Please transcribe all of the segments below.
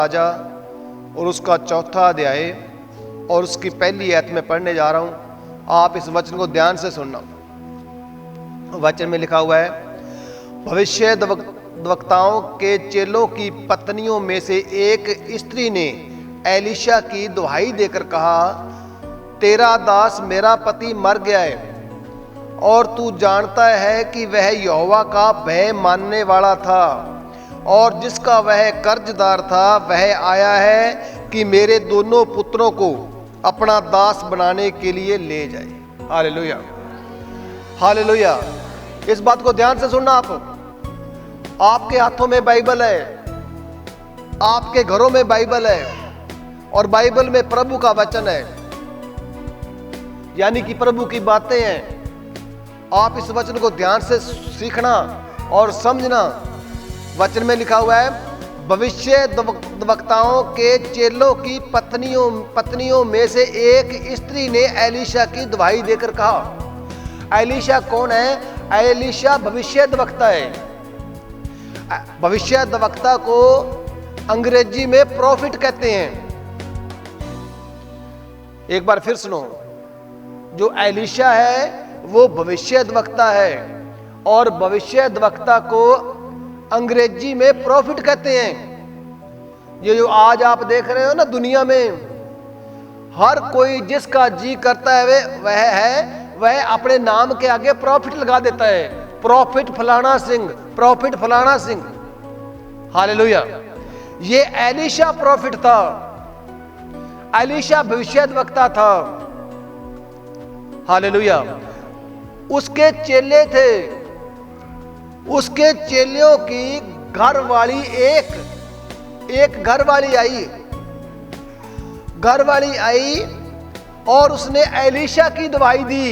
राजा और उसका चौथा अध्याय और उसकी पहली आयत में पढ़ने जा रहा हूं। आप इस वचन को ध्यान से सुनना। वचन में लिखा हुआ है, भविष्य वक्ताओं के चेलों की पत्नियों में से एक स्त्री ने एलीशा की दुहाई देकर कहा, तेरा दास मेरा पति मर गया है और तू जानता है कि वह यहोवा का भय मानने वाला था और जिसका वह कर्जदार था वह आया है कि मेरे दोनों पुत्रों को अपना दास बनाने के लिए ले जाए। Hallelujah, hallelujah. इस बात को ध्यान से सुनना। आपके हाथों में बाइबल है, आपके घरों में बाइबल है और बाइबल में प्रभु का वचन है, यानी कि प्रभु की बातें हैं। आप इस वचन को ध्यान से सीखना और समझना। वचन में लिखा हुआ है, भविष्य वक्ताओं के चेलों की पत्नियों में से एक स्त्री ने एलीशा की दुहाई देकर कहा। एलीशा कौन है? एलीशा भविष्य वक्ता है। भविष्य वक्ता को अंग्रेजी में प्रॉफिट कहते हैं। एक बार फिर सुनो, जो एलीशा है वो भविष्य वक्ता है और भविष्य वक्ता को अंग्रेजी में प्रॉफिट कहते हैं। ये जो आज आप देख रहे हो ना दुनिया में, हर कोई जिसका जी करता है वह अपने नाम के आगे प्रॉफिट लगा देता है। प्रॉफिट फलाना सिंह, प्रॉफिट फलाना सिंह। हालेलुया। ये एलीशा प्रॉफिट था, एलीशा भविष्य वक्ता था। हालेलुया। उसके चेले थे, उसके चेलियों की घरवाली एक घरवाली आई और उसने एलीशा की दुहाई दी,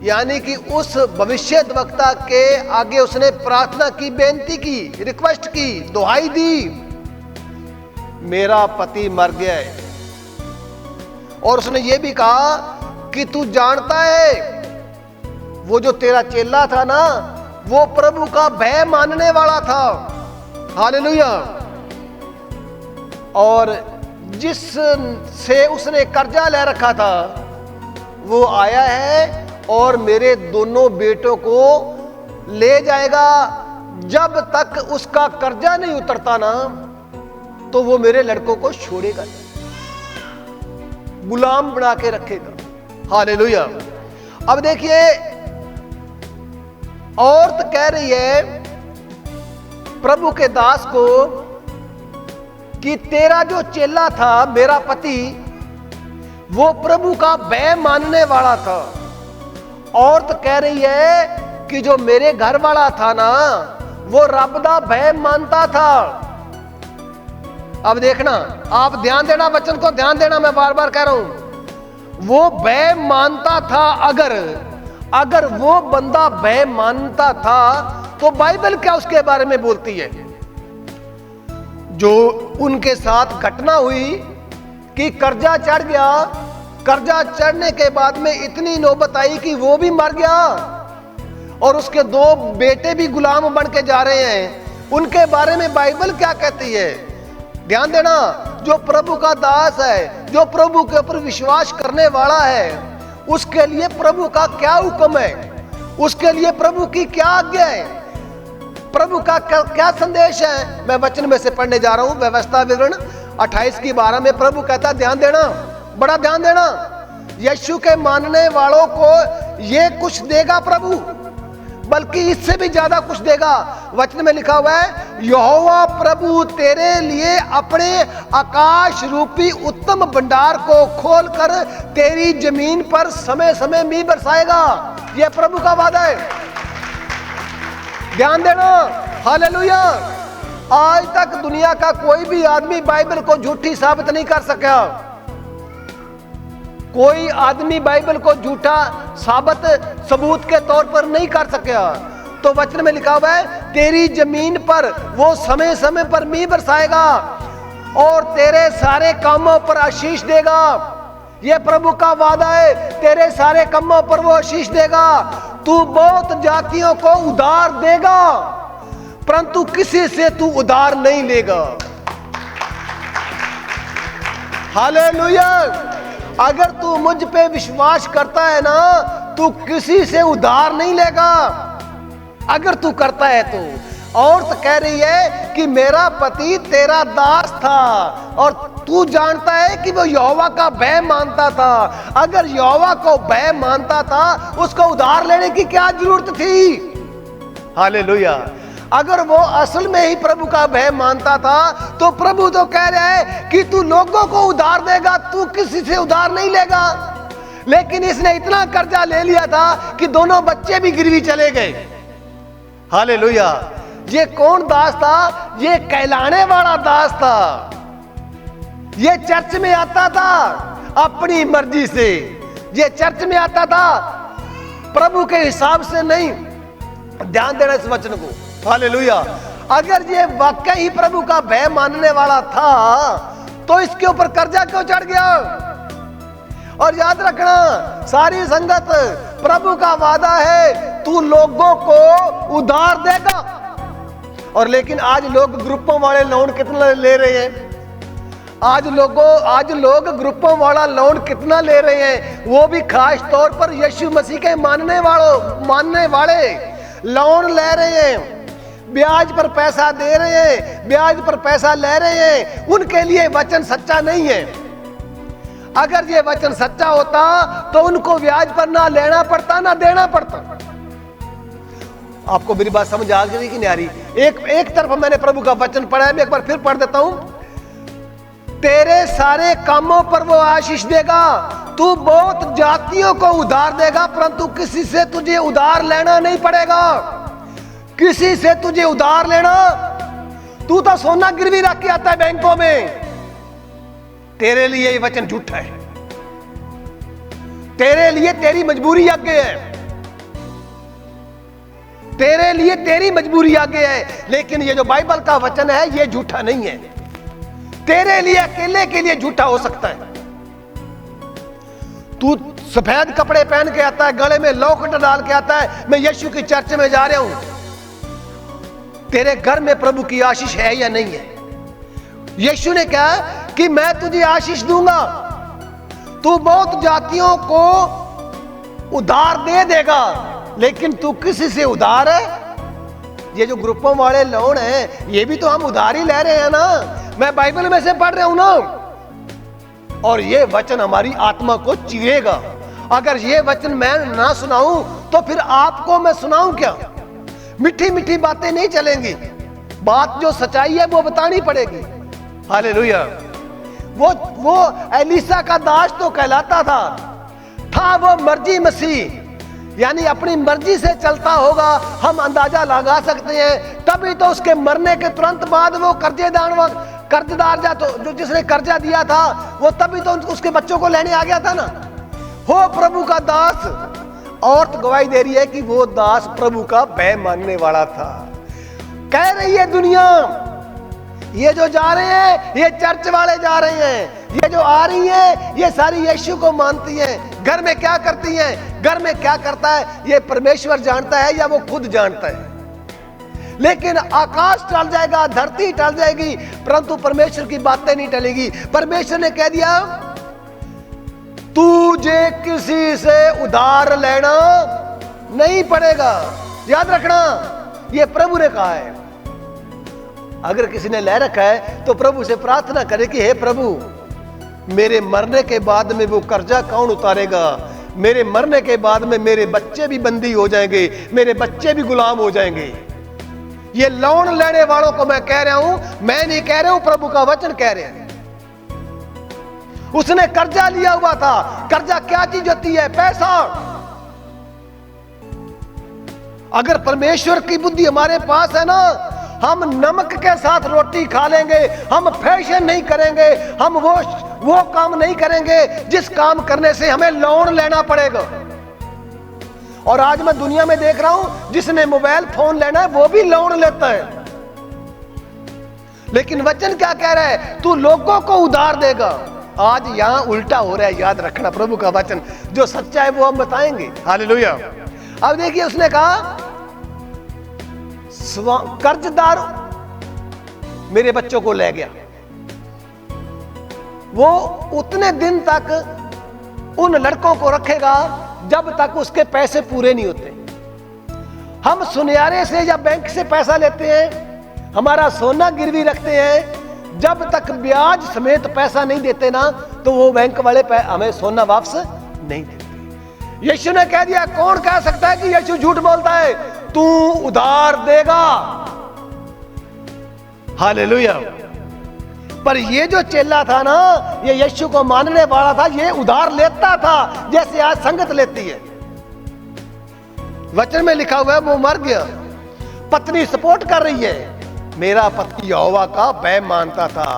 यानी कि उस भविष्य वक्ता के आगे उसने प्रार्थना की, बेनती की, रिक्वेस्ट की, दुहाई दी, मेरा पति मर गया है। और उसने ये भी कहा कि तू जानता है वो जो तेरा चेला था ना, वो प्रभु का भय मानने वाला था। हालेलुया। और जिस से उसने कर्जा ले रखा था वो आया है और मेरे दोनों बेटों को ले जाएगा। जब तक उसका कर्जा नहीं उतरता ना तो वो मेरे लड़कों को छोड़ेगा, गुलाम बना के रखेगा। हालेलुया। अब देखिए, औरत कह रही है प्रभु के दास को कि तेरा जो चेला था मेरा पति, वो प्रभु का भय मानने वाला था। औरत कह रही है कि जो मेरे घर वाला था ना, वो रब दा भय मानता था। अब देखना, आप ध्यान देना, वचन को ध्यान देना, मैं बार बार कह रहा हूं। वो भय मानता था। अगर वो बंदा भय मानता था तो बाइबल क्या उसके बारे में बोलती है? जो उनके साथ घटना हुई कि कर्जा चढ़ गया, कर्जा चढ़ने के बाद में इतनी नौबत आई कि वो भी मर गया और उसके दो बेटे भी गुलाम बन के जा रहे हैं। उनके बारे में बाइबल क्या कहती है? ध्यान देना। जो प्रभु का दास है, जो प्रभु के ऊपर विश्वास करने वाला है, उसके लिए प्रभु का क्या हुक्म है, उसके लिए प्रभु की क्या आज्ञा है, प्रभु का क्या संदेश है। मैं वचन में से पढ़ने जा रहा हूं। व्यवस्था विवरण 28 की 12 में प्रभु कहता, ध्यान देना, बड़ा ध्यान देना, यीशु के मानने वालों को ये कुछ देगा प्रभु, बल्कि इससे भी ज्यादा कुछ देगा। वचन में लिखा हुआ है, यहोवा प्रभु तेरे लिए अपने आकाश रूपी उत्तम भंडार को खोलकर तेरी जमीन पर समय समय में बरसाएगा। यह प्रभु का वादा है। ध्यान देना। हालेलुया। आज तक दुनिया का कोई भी आदमी बाइबल को झूठी साबित नहीं कर सका। कोई आदमी बाइबल को झूठा सबूत के तौर पर नहीं कर सका। तो वचन में लिखा हुआ है, तेरी जमीन पर वो समय समय पर मींह बरसाएगा और तेरे सारे कामों पर आशीष देगा। यह प्रभु का वादा है। तेरे सारे कामों पर वो आशीष देगा। तू बहुत जातियों को उधार देगा, परंतु किसी से तू उधार नहीं लेगा। हालेलुया। अगर तू मुझ पे विश्वास करता है ना, तू किसी से उधार नहीं लेगा। अगर तू करता है तो। और तो कह रही है कि मेरा पति तेरा दास था और तू जानता है कि वो यहोवा का भय मानता था। अगर यहोवा को भय मानता था, उसको उधार लेने की क्या जरूरत थी? हालेलुया। अगर वो असल में ही प्रभु का भय मानता था, तो प्रभु तो कह रहा है कि तू लोगों को उधार देगा, तू किसी से उधार नहीं लेगा। लेकिन इसने इतना कर्जा ले लिया था कि दोनों बच्चे भी गिरवी चले गए। हालेलुया। ये कौन दास था? ये कहलाने वाला दास था। ये चर्च में आता था अपनी मर्जी से। ये चर्च में आता था प्रभु के हिसाब से नहीं। ध्यान देना इस वचन को। हालेलुया। अगर ये वाकई ही प्रभु का भय मानने वाला था, तो इसके ऊपर कर्जा क्यों चढ़ गया? और याद रखना, सारी संगत, प्रभु का वादा है तू लोगों को उधार देगा। और लेकिन आज लोग ग्रुपों वाले लोन कितना ले रहे हैं? आज लोग ग्रुपों वाला लोन कितना ले रहे हैं? वो भी खास तौर पर यीशु मसीह के मानने वाले लोन ले रहे हैं, ब्याज पर पैसा दे रहे हैं, ब्याज पर पैसा ले रहे हैं। उनके लिए वचन सच्चा नहीं है। अगर ये वचन सच्चा होता तो उनको ब्याज पर ना लेना पड़ता ना देना पड़ता। आपको मेरी बात समझ आ गई कि नहीं आ रही? एक तरफ मैंने प्रभु का वचन पढ़ा है, मैं एक बार फिर पढ़ देता हूं। तेरे सारे कामों पर वो आशीष देगा, तू बहुत जातियों को उधार देगा, परंतु किसी से तुझे उधार लेना नहीं पड़ेगा। किसी से तुझे उधार लेना, तू तो सोना गिरवी रख के आता है बैंकों में। तेरे लिए ये वचन झूठा है। तेरे लिए तेरी मजबूरी आगे है। तेरे लिए तेरी मजबूरी आगे है। लेकिन ये जो बाइबल का वचन है, ये झूठा नहीं है। तेरे लिए अकेले के लिए झूठा हो सकता है। तू सफेद कपड़े पहन के आता है, गले में लॉकेट डाल के आता है, मैं यीशु की चर्च में जा रहा हूं। तेरे घर में प्रभु की आशीष है या नहीं है? यीशु ने कहा कि मैं तुझे आशीष दूंगा, तू बहुत जातियों को उधार दे देगा। लेकिन तू किसी से उधार है? ये जो ग्रुपों वाले लोन है, ये भी तो हम उधार ही ले रहे हैं ना। मैं बाइबल में से पढ़ रहा हूं ना। और ये वचन हमारी आत्मा को चीरेगा। अगर ये वचन मैं ना सुनाऊं तो फिर आपको मैं सुनाऊं क्या? मीठी मीठी बातें नहीं चलेंगी। बात जो सच्चाई है वो बतानी पड़ेगी। हालेलुया। वो एलीसा का दास तो कहलाता था वो मर्जी मसीह, यानी अपनी मर्जी से चलता होगा। हम अंदाजा लगा सकते हैं। तभी तो उसके मरने के तुरंत बाद वो कर्जदार जो जिसने कर्जा दिया था, वो तभी तो उसके बच्चों को लेने आ गया था ना। हो प्रभु का दास। और तो गवाही दे रही है कि वो दास प्रभु का भय मानने वाला था। कह रही है दुनिया, ये जो जा रहे हैं, ये चर्च वाले जा रहे हैं, ये जो आ रही हैं, ये सारी यीशु को मानती हैं। घर में क्या करती हैं, घर में क्या करता है, ये परमेश्वर जानता है या वो खुद जानता है। लेकिन आकाश टल जाएगा, धरती टल जाएगी, परंतु परमेश्वर की बातें नहीं टलेगी। परमेश्वर ने कह दिया, तुझे किसी से उधार लेना नहीं पड़ेगा। याद रखना, ये प्रभु ने कहा है। अगर किसी ने ले रखा है तो प्रभु से प्रार्थना करे कि हे प्रभु, मेरे मरने के बाद में वो कर्जा कौन उतारेगा? मेरे मरने के बाद में मेरे बच्चे भी बंदी हो जाएंगे, मेरे बच्चे भी गुलाम हो जाएंगे। ये लोन लेने वालों को मैं कह रहा हूं, मैं नहीं कह रहा हूं, प्रभु का वचन कह रहे हैं। उसने कर्जा लिया हुआ था। कर्जा क्या चीज होती है? पैसा। अगर परमेश्वर की बुद्धि हमारे पास है ना, हम नमक के साथ रोटी खा लेंगे। हम फैशन नहीं करेंगे, हम वो काम नहीं करेंगे जिस काम करने से हमें लोन लेना पड़ेगा। और आज मैं दुनिया में देख रहा हूं, जिसने मोबाइल फोन लेना है वो भी लोन लेता है। लेकिन वचन क्या कह रहा है? तू लोगों को उधार देगा। आज यहां उल्टा हो रहा है। याद रखना, प्रभु का वचन जो सच्चा है वो हम बताएंगे। हालेलुया। अब देखिए, उसने कहा कर्जदार मेरे बच्चों को ले गया। वो उतने दिन तक उन लड़कों को रखेगा जब तक उसके पैसे पूरे नहीं होते। हम सुनियारे से या बैंक से पैसा लेते हैं, हमारा सोना गिरवी रखते हैं, जब तक ब्याज समेत पैसा नहीं देते ना तो वो बैंक वाले हमें सोना वापस नहीं देते। यीशु ने कह दिया, कौन कह सकता है कि यीशु झूठ बोलता है? तू उधार देगा। हालेलुया। पर ये जो चेला था ना, ये यीशु को मानने वाला था, ये उधार लेता था जैसे आज संगत लेती है। वचन में लिखा हुआ है वो मर गया, पत्नी सपोर्ट कर रही है, मेरा पति यहोवा का भय मानता था।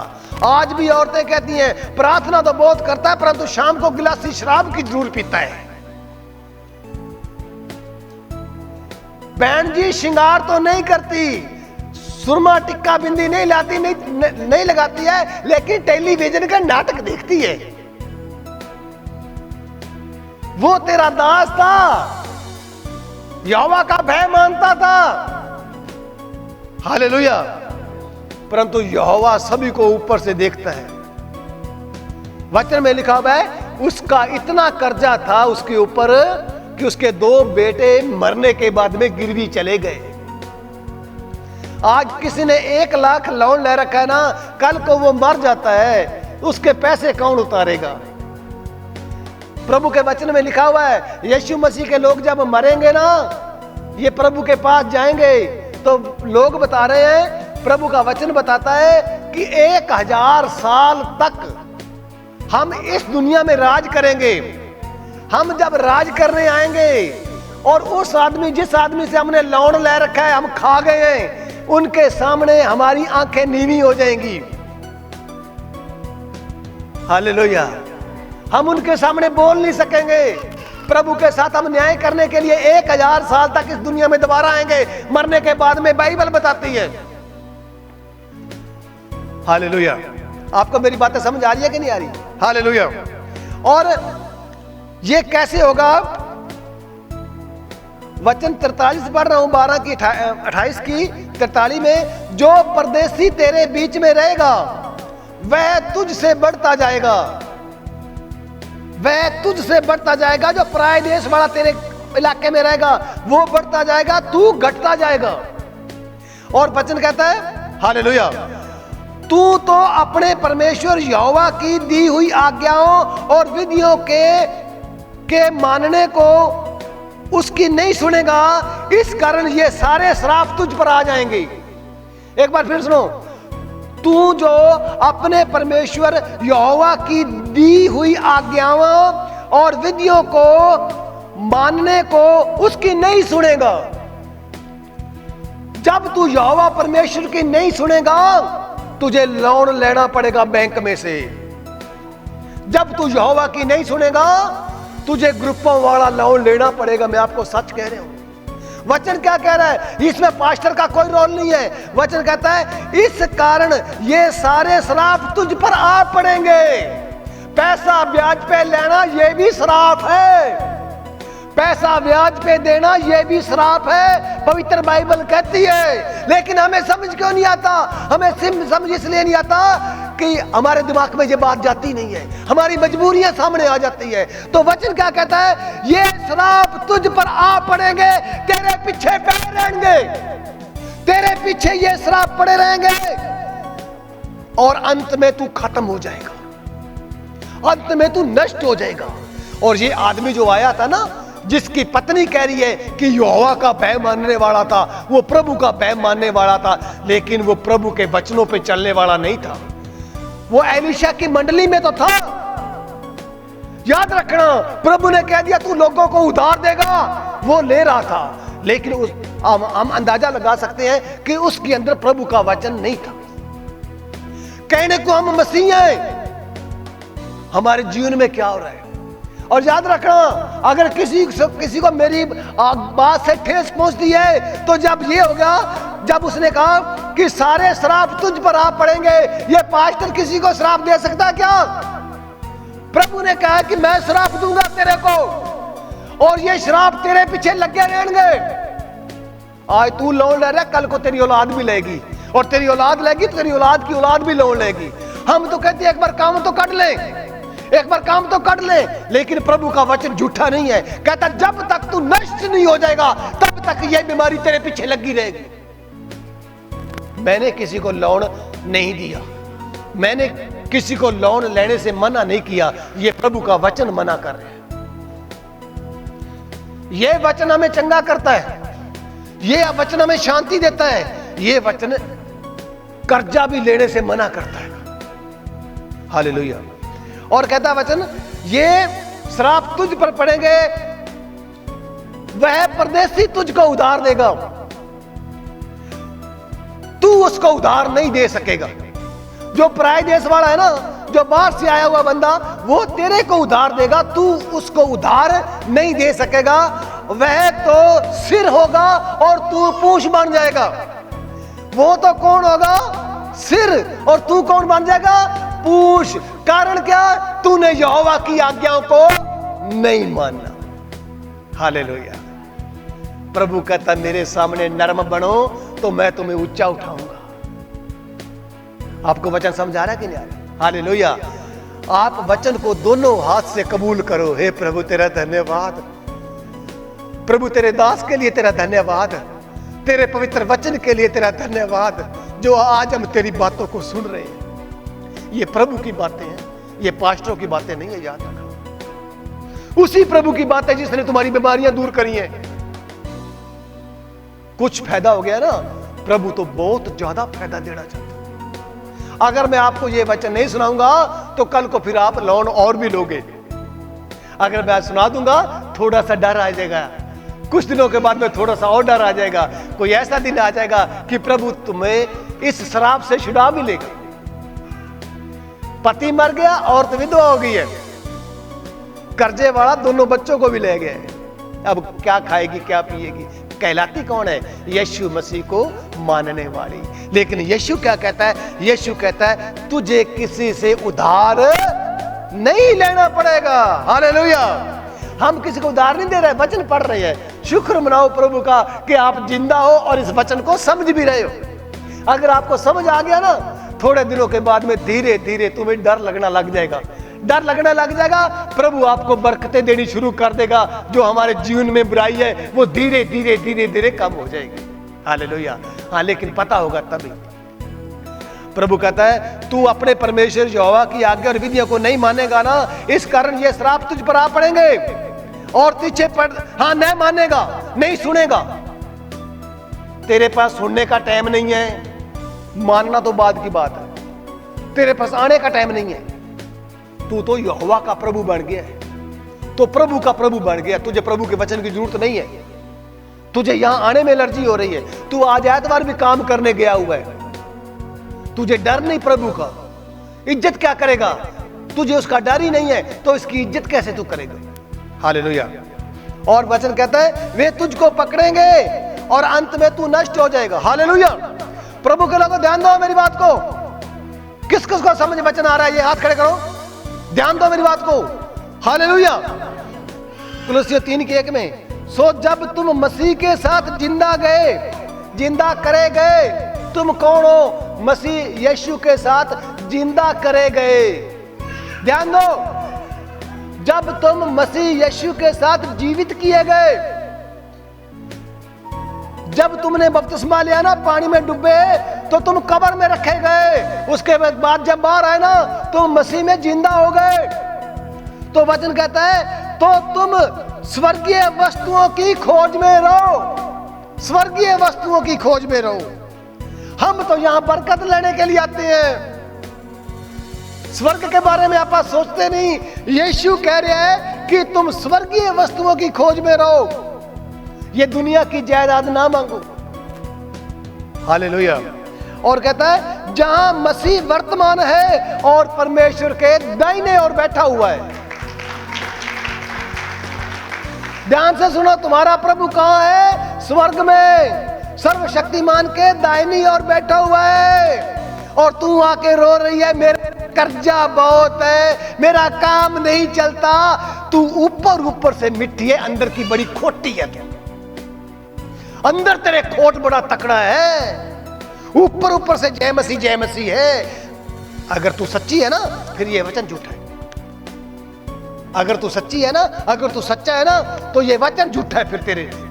आज भी औरतें कहती हैं प्रार्थना तो बहुत करता है परंतु शाम को गिलासी शराब की जरूर पीता है। बहन जी श्रृंगार तो नहीं करती, सुरमा टिक्का बिंदी नहीं लाती, नहीं लगाती है, लेकिन टेलीविजन का नाटक देखती है। वो तेरा दास था, यहोवा का भय मानता था। हालेलुया। परंतु यहोवा सभी को ऊपर से देखता है। वचन में लिखा हुआ है उसका इतना कर्जा था उसके ऊपर कि उसके 2 बेटे मरने के बाद में गिरवी चले गए। आज किसी ने 1 लाख लोन ले रखा है ना, कल को वो मर जाता है, उसके पैसे कौन उतारेगा? प्रभु के वचन में लिखा हुआ है यीशु मसीह के लोग जब मरेंगे ना, ये प्रभु के पास जाएंगे तो लोग बता रहे हैं, प्रभु का वचन बताता है कि 1000 साल तक हम इस दुनिया में राज करेंगे। हम जब राज करने आएंगे और उस आदमी, जिस आदमी से हमने लोन ले रखा है, हम खा गए हैं, उनके सामने हमारी आंखें नीवी हो जाएंगी। हालेलुया। हम उनके सामने बोल नहीं सकेंगे। प्रभु के साथ हम न्याय करने के लिए 1000 साल तक इस दुनिया में दोबारा आएंगे, मरने के बाद में बाइबल बताती है। हालेलुया। आपको मेरी बातें समझ आ रही है कि नहीं आ रही? हालेलुया। और ये कैसे होगा? वचन 43 पढ़ रहा हूं, 12 की 28 की 43 में, जो परदेसी तेरे बीच में रहेगा वह तुझसे बढ़ता जाएगा। वह तुझसे बढ़ता जाएगा। जो पराये देश वाला तेरे इलाके में रहेगा वो बढ़ता जाएगा, तू घटता जाएगा। और वचन कहता है हालेलुया, तू तो अपने परमेश्वर यहोवा की दी हुई आज्ञाओं और विधियों के मानने को उसकी नहीं सुनेगा, इस कारण ये सारे श्राप तुझ पर आ जाएंगे। एक बार फिर सुनो, तू जो अपने परमेश्वर यहोवा की दी हुई आज्ञाओं और विधियों को मानने को उसकी नहीं सुनेगा। जब तू यहोवा परमेश्वर की नहीं सुनेगा तुझे लोन लेना पड़ेगा बैंक में से। जब तू यहोवा की नहीं सुनेगा तुझे ग्रुपों वाला लोन लेना पड़ेगा। मैं आपको सच कह रहा हूं। वचन क्या कह रहा है? इसमें पास्टर का कोई रोल नहीं है। वचन कहता है इस कारण ये सारे श्राप तुझ पर आ पड़ेंगे। पैसा ब्याज पे लेना ये भी श्राप है, पैसा ब्याज पे देना ये भी श्राप है, पवित्र बाइबल कहती है। लेकिन हमें समझ क्यों नहीं आता? हमें समझ इसलिए नहीं आता कि हमारे दिमाग में ये बात जाती नहीं है, हमारी मजबूरियां सामने आ जाती है। तो वचन क्या कहता है? ये श्राप तुझ पर आ पड़ेंगे, तेरे पीछे पड़े रहेंगे, तेरे पीछे ये श्राप पड़े रहेंगे और अंत में तू खत्म हो जाएगा, अंत में तू नष्ट हो जाएगा। और ये आदमी जो आया था ना, जिसकी पत्नी कह रही है कि यहोवा का भय मानने वाला था, वो प्रभु का भय मानने वाला था, लेकिन वो प्रभु के वचनों पे चलने वाला नहीं था। वो एलीशा की मंडली में तो था। याद रखना, प्रभु ने कह दिया तू लोगों को उधार देगा, वो ले रहा था, लेकिन हम अंदाजा लगा सकते हैं कि उसके अंदर प्रभु का वचन नहीं था। कहने को हम मसीह हैं, हमारे जीवन में क्या हो रहा है? और याद रखना, अगर किसी को मेरी बात से ठेस पहुंचती है तो जब ये होगा, जब उसने कहा कि सारे श्राप तुझ पर आ पड़ेंगे, ये पास्टर किसी को श्राप दे सकता क्या? प्रभु ने कहा कि मैं श्राप दूंगा तेरे को और ये श्राप तेरे पीछे लगे रहेंगे। आज तू लोन ले रहा है, कल को तेरी औलाद भी लेगी, और तेरी औलाद लेगी तो तेरी औलाद की औलाद भी लोन लेगी। हम तो कहते हैं एक बार काम तो कर ले, एक बार काम तो कर ले, लेकिन प्रभु का वचन झूठा नहीं है। कहता जब तक तू नष्ट नहीं हो जाएगा तब तक यह बीमारी तेरे पीछे लगी रहेगी। मैंने किसी को लोन नहीं दिया, मैंने किसी को लोन लेने से मना नहीं किया, यह प्रभु का वचन मना कर रहे हैं। यह वचन हमें चंगा करता है, यह वचन हमें शांति देता है, यह वचन कर्जा भी लेने से मना करता है। हालेलुया। और कहता वचन ये श्राप तुझ पर पड़ेंगे, वह परदेसी तुझको उधार देगा, तू उसको उधार नहीं दे सकेगा। जो पराये देश वाला है ना, जो बाहर से आया हुआ बंदा, वो तेरे को उधार देगा, तू उसको उधार नहीं दे सकेगा। वह तो सिर होगा और तू पूंछ बन जाएगा। वो तो कौन होगा? सिर, और तू कौन बन जाएगा? पूंछ। कारण क्या? तूने यहोवा की आज्ञाओं को नहीं माना। हालेलुया। प्रभु कहता मेरे सामने नर्म बनो तो मैं तुम्हें ऊंचा उठाऊंगा। आपको वचन समझ आ रहा है कि नहीं आ रहा? हालेलुया। आप वचन को दोनों हाथ से कबूल करो। हे प्रभु तेरा धन्यवाद, प्रभु तेरे दास के लिए तेरा धन्यवाद, तेरे पवित्र वचन के लिए तेरा धन्यवाद, जो आज हम तेरी बातों को सुन रहे हैं। ये प्रभु की बातें हैं, ये पास्टरों की बातें नहीं है, याद रखना। उसी प्रभु की बात है जिसने तुम्हारी बीमारियां दूर करी हैं। कुछ फायदा हो गया ना, प्रभु तो बहुत ज्यादा फायदा देना चाहता है। अगर मैं आपको ये वचन नहीं सुनाऊंगा तो कल को फिर आप लोन और भी लोगे। अगर मैं आज सुना दूंगा थोड़ा सा डर आ जाएगा, कुछ दिनों के बाद में थोड़ा सा और डर आ जाएगा। कोई ऐसा दिन आ जाएगा कि प्रभु तुम्हें इस शराब से छुड़ा भी लेगा। पति मर गया, औरत विधवा हो गई है, कर्जे वाला दोनों बच्चों को भी ले गया। अब क्या खाएगी क्या पिएगी? कहलाती कौन है? यीशु मसीह को मानने वाली। लेकिन यीशु क्या कहता है? यीशु कहता है तुझे किसी से उधार नहीं लेना पड़ेगा। हालेलुया। हम किसी को उधार नहीं दे रहे, वचन पढ़ रहे हैं। शुक्र मनाओ प्रभु का कि आप जिंदा हो और इस वचन को समझ भी रहे हो। अगर आपको समझ आ गया ना, थोड़े दिनों के बाद में धीरे धीरे तुम्हें डर लगना लग जाएगा, डर लगने लग जाएगा। प्रभु आपको बरकतें देनी शुरू कर देगा। जो हमारे जीवन में बुराई है वो धीरे धीरे धीरे धीरे कम हो जाएगी। हालेलुया। हाँ, लेकिन पता होगा तभी। प्रभु कहता है तू अपने परमेश्वर यहोवा की आज्ञा और विधियों को नहीं मानेगा ना, इस कारण ये श्राप तुझ पर आ पड़ेंगे। और पीछे पड़, हाँ, नहीं मानेगा, नहीं सुनेगा। तेरे पास सुनने का टाइम नहीं है, मानना तो बाद की बात है। तेरे पास आने का टाइम नहीं है। तू तो यहोवा का प्रभु बन गया है, तो प्रभु का प्रभु बन गया। तुझे प्रभु के वचन की जरूरत नहीं है। तुझे यहां आने में एलर्जी हो रही है, तू आज एतवार भी काम करने गया हुआ है, तुझे डर नहीं प्रभु का। इज्जत क्या करेगा? तुझे उसका डर ही नहीं है, तो इसकी इज्जत कैसे तू करेगा? हालेलुया। और वचन कहता है वे तुझको पकड़ेंगे और अंत में तू नष्ट हो जाएगा। हालेलुया। प्रभु के लोगों ध्यान दो मेरी बात को। किस किस को समझ वचन आ रहा है? ये हाथ खड़े करो, ध्यान दो मेरी बात को। हालेलुया। कुलुस्सियों 3:1 में, सो जब तुम मसीह के साथ जिंदा करे गए, तुम कौन हो? मसीह यीशु के साथ जिंदा करे गए। ध्यान दो, जब तुम मसीह यीशु के साथ जीवित किए गए, जब तुमने बपतिस्मा लिया ना, पानी में डूबे, तो तुम कब्र में रखे गए। उसके बाद जब बाहर आए ना, तुम मसीह में जिंदा हो गए। तो वचन कहता है तो तुम स्वर्गीय वस्तुओं की खोज में रहो, स्वर्गीय वस्तुओं की खोज में रहो। हम तो यहां बरकत लेने के लिए आते हैं, स्वर्ग के बारे में आप सोचते नहीं। यीशु कह रहे हैं कि तुम स्वर्गीय वस्तुओं की खोज में रहो, ये दुनिया की जायदाद ना मांगो। हालेलुया। और कहता है जहां मसीह वर्तमान है और परमेश्वर के दाहिने ओर बैठा हुआ है। ध्यान से सुनो, तुम्हारा प्रभु कहां है? स्वर्ग में, सर्वशक्तिमान के दाहिनी ओर बैठा हुआ है। और तू आके रो रही है मेरा कर्जा बहुत है, मेरा काम नहीं चलता। तू ऊपर से मिट्टी है, अंदर की बड़ी खोटी है। तू अंदर तेरे खोट बड़ा तकड़ा है, ऊपर से जय मसीह है। अगर तू सच्ची है ना, फिर ये वचन झूठा है। अगर तू सच्ची है ना, अगर तू सच्चा है ना, तो ये वचन झूठा है, फिर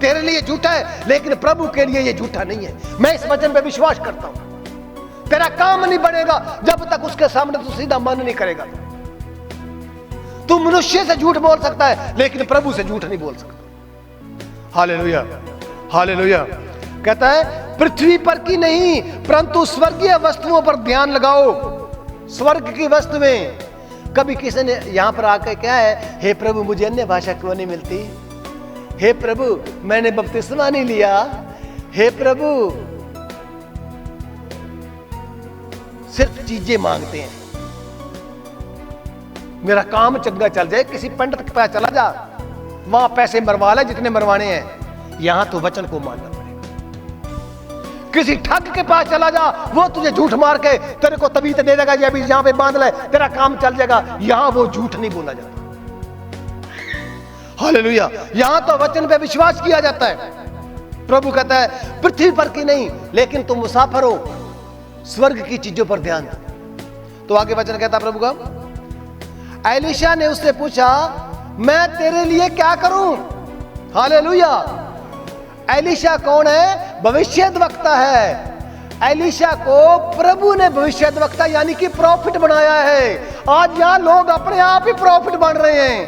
तेरे लिए झूठा है, लेकिन प्रभु के लिए ये झूठा नहीं है। मैं इस वचन पे विश्वास करता हूं। तेरा काम नहीं बढ़ेगा जब तक उसके सामने तू सीधा मन नहीं करेगा। तू मनुष्य से झूठ बोल सकता है, लेकिन प्रभु से झूठ नहीं बोल सकता। Hallelujah, hallelujah. कहता है पृथ्वी पर की नहीं परंतु स्वर्गीय वस्तुओं पर ध्यान लगाओ। स्वर्ग की वस्तुएं। कभी किसी ने यहां पर आकर क्या है, हे प्रभु मुझे अन्य भाषा क्यों नहीं मिलती, हे प्रभु मैंने बपतिस्मा नहीं लिया, हे प्रभु, सिर्फ चीजें मांगते हैं। मेरा काम चंगा चल जाए, किसी पंडित के पास चला जा, वहां पैसे मरवा ले जितने मरवाने हैं। यहां तो वचन को मानना पड़ेगा। किसी ठग के पास चला जा, वो तुझे झूठ मार के तेरे को तबीयत दे देगा, ये अभी यहां पे बांध ले तेरा काम चल जाएगा। यहां वो झूठ नहीं बोला जाता। हालेलुया। यहां तो वचन पे विश्वास किया जाता है। प्रभु कहता है पृथ्वी पर की नहीं, लेकिन तुम मुसाफर हो, स्वर्ग की चीजों पर ध्यान दो। तो आगे वचन कहता प्रभु का, एलीशा ने उससे पूछा मैं तेरे लिए क्या करूं। हालेलुया। एलीशा कौन है? भविष्यद्वक्ता है। एलीशा को प्रभु ने भविष्यद्वक्ता यानी कि प्रॉफिट बनाया है। आज यहां लोग अपने आप ही प्रॉफिट बन रहे हैं,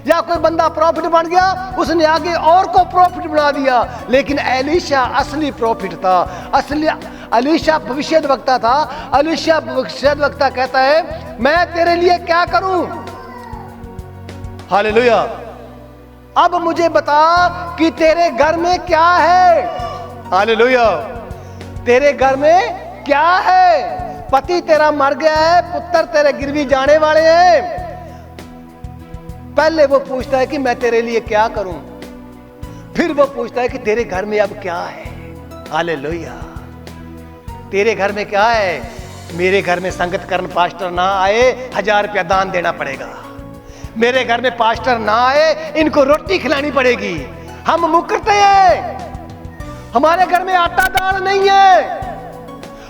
या कोई बंदा प्रॉफिट बन गया, उसने आगे और को प्रॉफिट बना दिया। लेकिन एलीशा असली प्रॉफिट था, असली एलीशा भविष्यद्वक्ता था। एलीशा भविष्यद्वक्ता कहता है मैं तेरे लिए क्या करूं। हालेलुया। अब मुझे बता कि तेरे घर में क्या है। हालेलुया। तेरे घर में क्या है? पति तेरा मर गया है, पुत्र तेरे गिरवी जाने वाले हैं। पहले वो पूछता है कि मैं तेरे लिए क्या करूं, फिर वो पूछता है कि तेरे घर में अब क्या है। हालेलुया। तेरे घर में क्या है? मेरे घर में संगत करण पास्टर ना आए, 1000 रुपया दान देना पड़ेगा। मेरे घर में पास्टर ना आए, इनको रोटी खिलानी पड़ेगी। हम मुकरते हैं, हमारे घर में आटा दाल नहीं है,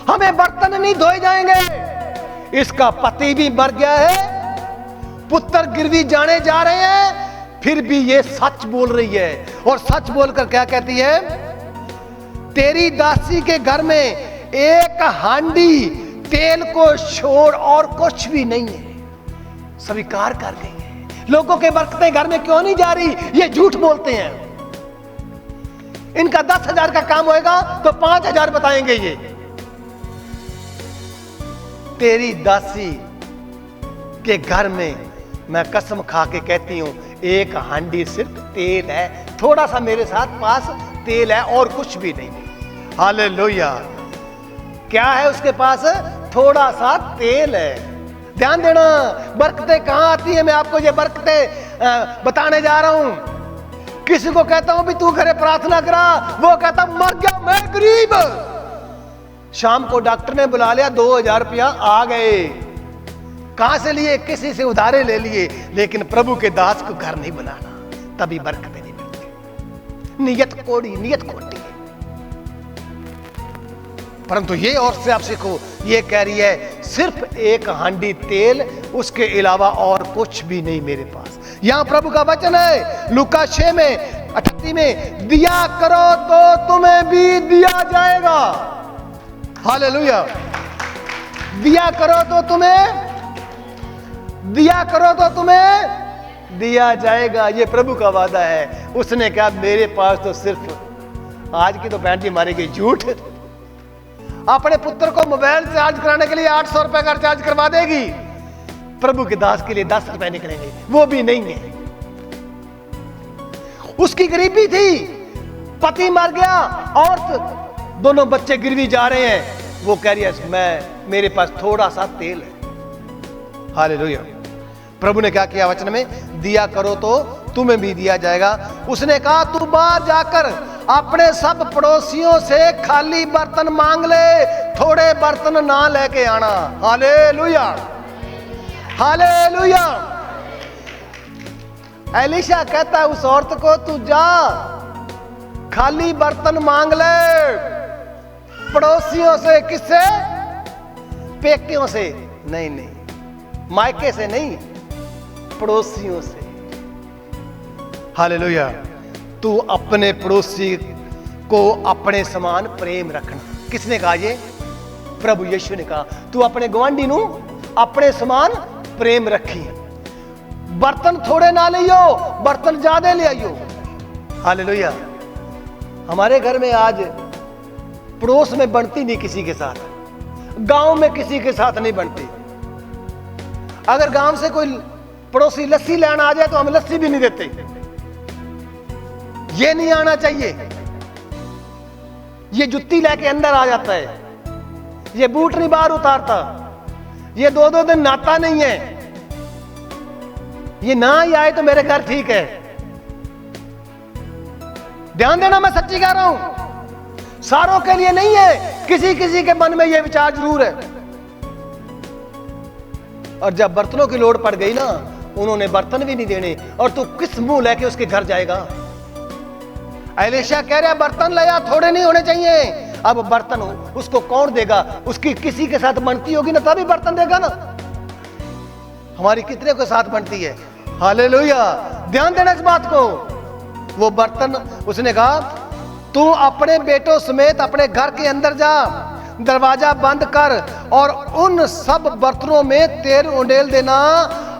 हमें बर्तन नहीं धोए जाएंगे। इसका पति भी मर गया है, पुत्र गिरवी जाने जा रहे हैं, फिर भी ये सच बोल रही है। और सच बोलकर क्या कहती है? तेरी दासी के घर में एक हांडी तेल को छोड़ और कुछ भी नहीं है। स्वीकार कर गई है। लोगों के बरकतें घर में क्यों नहीं जा रही? ये झूठ बोलते हैं। इनका 10,000 का काम होएगा तो 5,000 बताएंगे ये। तेरी दासी के घर में मैं कसम खा के कहती हूं एक हांडी सिर्फ तेल है, थोड़ा सा मेरे साथ पास तेल है और कुछ भी नहीं। हालेलुया। क्या है उसके पास? थोड़ा सा तेल है। ध्यान देना, बरकतें कहां आती है, मैं आपको ये बरकतें बताने जा रहा हूं। किसी को कहता हूं भी तू घरे प्रार्थना करा, वो कहता मर गया मैं गरीब। शाम को डॉक्टर ने बुला लिया, 2000 रुपया आ गए। कहां से लिए? किसी से उधारे ले लिए। लेकिन प्रभु के दास को घर नहीं बुलाना, तभी बरकतें नहीं मिलती। नियत कोड़ी, नियत खोटी है। परंतु ये और से आप सीखो, ये कह रही है सिर्फ एक हांडी तेल, उसके अलावा और कुछ भी नहीं मेरे पास। यहां प्रभु का वचन है लूका 6 में 38 में, दिया करो तो तुम्हें भी दिया जाएगा। हालेलुया। दिया करो तो तुम्हें, दिया करो तो तुम्हें दिया जाएगा। ये प्रभु का वादा है। उसने कहा मेरे पास तो सिर्फ, आज की तो बहन जी मारेगी झूठ, अपने पुत्र को मोबाइल चार्ज कराने के लिए 800 रुपए का चार्ज करवा देगी, प्रभु के दास के लिए 10 रुपए निकलेंगे, वो भी नहीं है। उसकी गरीबी थी, पति मर गया और दोनों बच्चे गिरवी जा रहे हैं। वो कह रही है मैं, मेरे पास थोड़ा सा तेल है। हालेलुया। प्रभु ने क्या किया वचन में? दिया करो तो तुम्हें भी दिया जाएगा। उसने कहा तू बाहर जाकर अपने सब पड़ोसियों से खाली बर्तन मांग ले, थोड़े बर्तन ना लेके आना। Hallelujah, hallelujah. एलीशा कहता है उस औरत को तू जा, खाली बर्तन मांग ले पड़ोसियों से। किससे? पेकियों से। नहीं नहीं, मायके से नहीं, पड़ोसियों से। हालेलुया। तू अपने पड़ोसी को अपने समान प्रेम रखना। किसने कहा ये? प्रभु यीशु ने कहा तू अपने गवांडी नू अपने समान प्रेम रखी। बर्तन थोड़े ना लियो, बर्तन ज्यादा ले आइयो। हालेलुया। हमारे घर में आज पड़ोस में बनती नहीं किसी के साथ, गांव में किसी के साथ नहीं बनती। अगर गांव से कोई पड़ोसी लस्सी लेना आ जाए तो हम लस्सी भी नहीं देते। ये नहीं आना चाहिए। ये जुत्ती लेके अंदर आ जाता है, ये बूट नहीं बाहर उतारता, ये 2-2 दिन नहाता नहीं है। ये ना ही आए तो मेरे घर ठीक है। ध्यान देना, मैं सच्ची कह रहा हूं, सारों के लिए नहीं है, किसी किसी के मन में यह विचार जरूर है। और जब बर्तनों की लोड़ पड़ गई ना, उन्होंने बर्तन भी नहीं देने, और तू किस मुंह लेके उसके घर जाएगा? एलीशा कह रहा बर्तन ले आ, थोड़े नहीं होने चाहिए। अब बर्तन उसको कौन देगा? उसकी किसी के साथ बनती होगी ना, तभी बर्तन देगा ना। हमारी कितने के साथ बनती है? हालेलुया। ध्यान देना इस बात को। वो बर्तन, उसने कहा तू अपने बेटों समेत अपने घर के अंदर जा, दरवाजा बंद कर और उन सब बर्तनों में तेल उंडेल देना,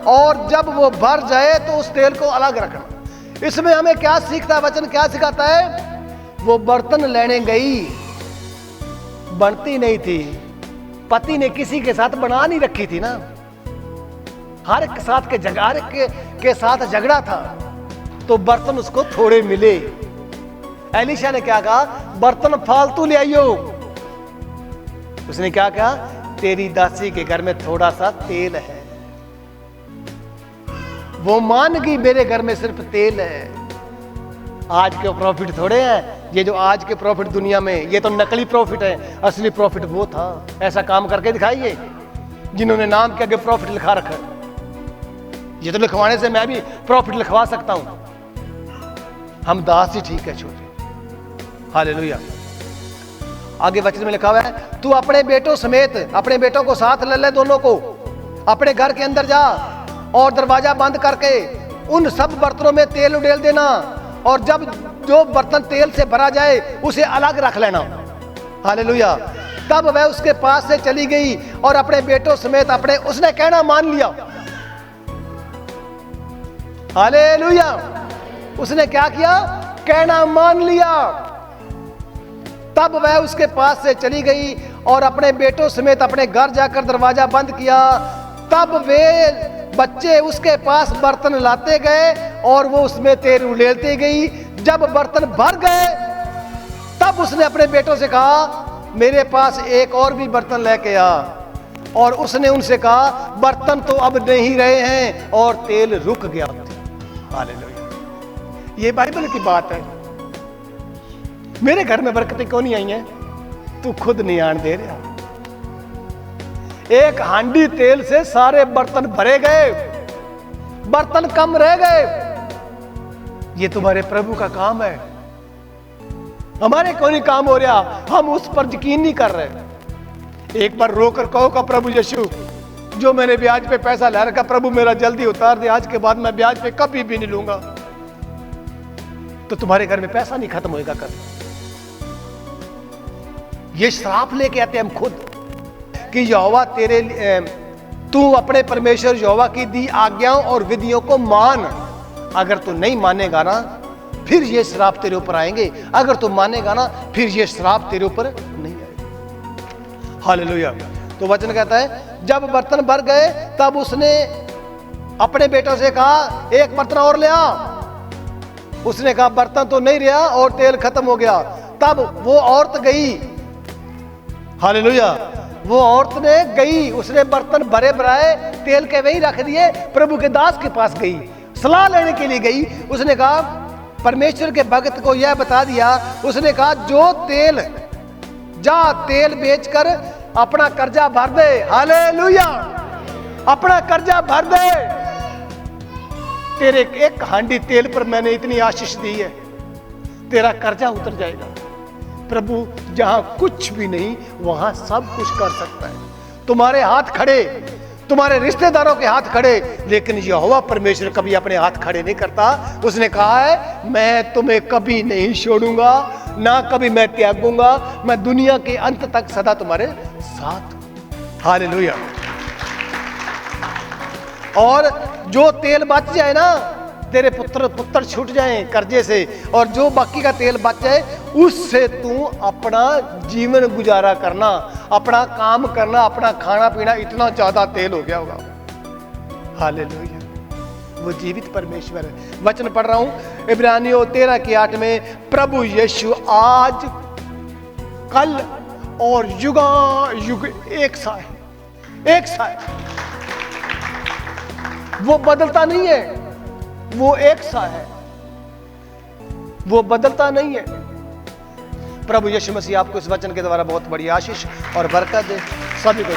और जब वो भर जाए तो उस तेल को अलग रखना। इसमें हमें क्या सीखता है वचन? क्या सिखाता है? वो बर्तन लेने गई, बनती नहीं थी, पति ने किसी के साथ बना नहीं रखी थी ना, हर एक साथ के साथ झगड़ा था, तो बर्तन उसको थोड़े मिले। एलीशा ने क्या कहा? बर्तन फालतू ले आइयो। उसने क्या कहा? तेरी दासी के घर में थोड़ा सा तेल है। वो मान गई मेरे घर में सिर्फ तेल है। आज के प्रॉफिट थोड़े हैं, ये जो आज के प्रॉफिट दुनिया में, ये तो नकली प्रॉफिट है। असली प्रॉफिट वो था। ऐसा काम करके दिखाइए जिन्होंने नाम के आगे प्रॉफिट लिखा रखा है। ये तो लिखवाने से मैं भी प्रॉफिट लिखवा सकता हूं। हम दास ही ठीक है छोटे। हालेलुया। आगे वचन में लिखा हुआ है तू अपने बेटों समेत, अपने बेटों को साथ ले ले, दोनों को अपने घर के अंदर जा और दरवाजा बंद करके उन सब बर्तनों में तेल उडेल देना, और जब जो बर्तन तेल से भरा जाए उसे अलग रख लेना। हालेलुया। तब वह उसके पास से चली गई और अपने बेटों समेत अपने, उसने कहना मान लिया। हालेलुया। उसने क्या किया? कहना मान लिया। तब वह उसके पास से चली गई और अपने बेटों समेत अपने घर जाकर दरवाजा बंद किया। तब वे बच्चे उसके पास बर्तन लाते गए और वो उसमें तेल उड़ेलते गई। जब बर्तन भर गए तब उसने अपने बेटों से कहा मेरे पास एक और भी बर्तन लेके आ, और उसने उनसे कहा बर्तन तो अब नहीं रहे हैं, और तेल रुक गया। हालेलुया। ये बाइबल की बात है। मेरे घर में बरकतें क्यों नहीं आई हैं? तू खुद नहीं आन दे रहा। एक हांडी तेल से सारे बर्तन भरे गए, बर्तन कम रह गए। ये तुम्हारे प्रभु का काम है, हमारे कोई नहीं काम हो रहा, हम उस पर यकीन नहीं कर रहे। एक बार रोकर कहो का प्रभु यीशु, जो मैंने ब्याज पे पैसा ला रखा, प्रभु मेरा जल्दी उतार दे, आज के बाद मैं ब्याज पे कभी भी नहीं लूंगा। तो तुम्हारे घर में पैसा नहीं खत्म होएगा कभी। ये श्राप लेके आते हम खुद कि यहोवा तेरे, तू अपने परमेश्वर यहोवा की दी आज्ञाओं और विधियों को मान। अगर तू नहीं मानेगा ना, फिर ये श्राप तेरे ऊपर आएंगे। अगर तू मानेगा ना, फिर ये श्राप तेरे ऊपर नहीं आएगा। हालेलुया। तो वचन कहता है जब बर्तन भर गए तब उसने अपने बेटों से कहा एक बर्तन और ले आ। उसने कहा बर्तन तो नहीं रहा और तेल खत्म हो गया। तब वो औरत गई। हालेलुया। वो औरत ने गई, उसने बर्तन भरे भराए तेल के वहीं रख दिए, प्रभु के दास के पास गई, सलाह लेने के लिए गई। उसने कहा परमेश्वर के भक्त को यह बता दिया। उसने कहा जो तेल, जा तेल बेचकर अपना कर्जा भर दे। हालेलुया। अपना कर्जा भर दे। तेरे एक हांडी तेल पर मैंने इतनी आशीष दी है, तेरा कर्जा उतर जाएगा। प्रभु जहां कुछ भी नहीं वहां सब कुछ कर सकता है। तुम्हारे हाथ खड़े, तुम्हारे रिश्तेदारों के हाथ खड़े, लेकिन यहोवा परमेश्वर कभी अपने हाथ खड़े नहीं करता। उसने कहा है मैं तुम्हें कभी नहीं छोड़ूंगा, ना कभी मैं त्यागूंगा, मैं दुनिया के अंत तक सदा तुम्हारे साथ हूं। हालेलुया। और जो तेल बच जाए ना, तेरे पुत्र छूट जाएं कर्जे से, और जो बाकी का तेल बच जाए उससे तू अपना जीवन गुजारा करना, अपना काम करना, अपना खाना पीना। इतना ज्यादा तेल हो गया होगा। हालेलुया। वो जीवित परमेश्वर है। वचन पढ़ रहा हूं इब्रानियों 13:8 में, प्रभु यीशु आज कल और युगा युग एक सा है, एक सा है। वो बदलता नहीं है, वो एक सा है, वो बदलता नहीं है। प्रभु यीशु मसीह आपको इस वचन के द्वारा बहुत बड़ी आशीष और बरकत दे। सभी को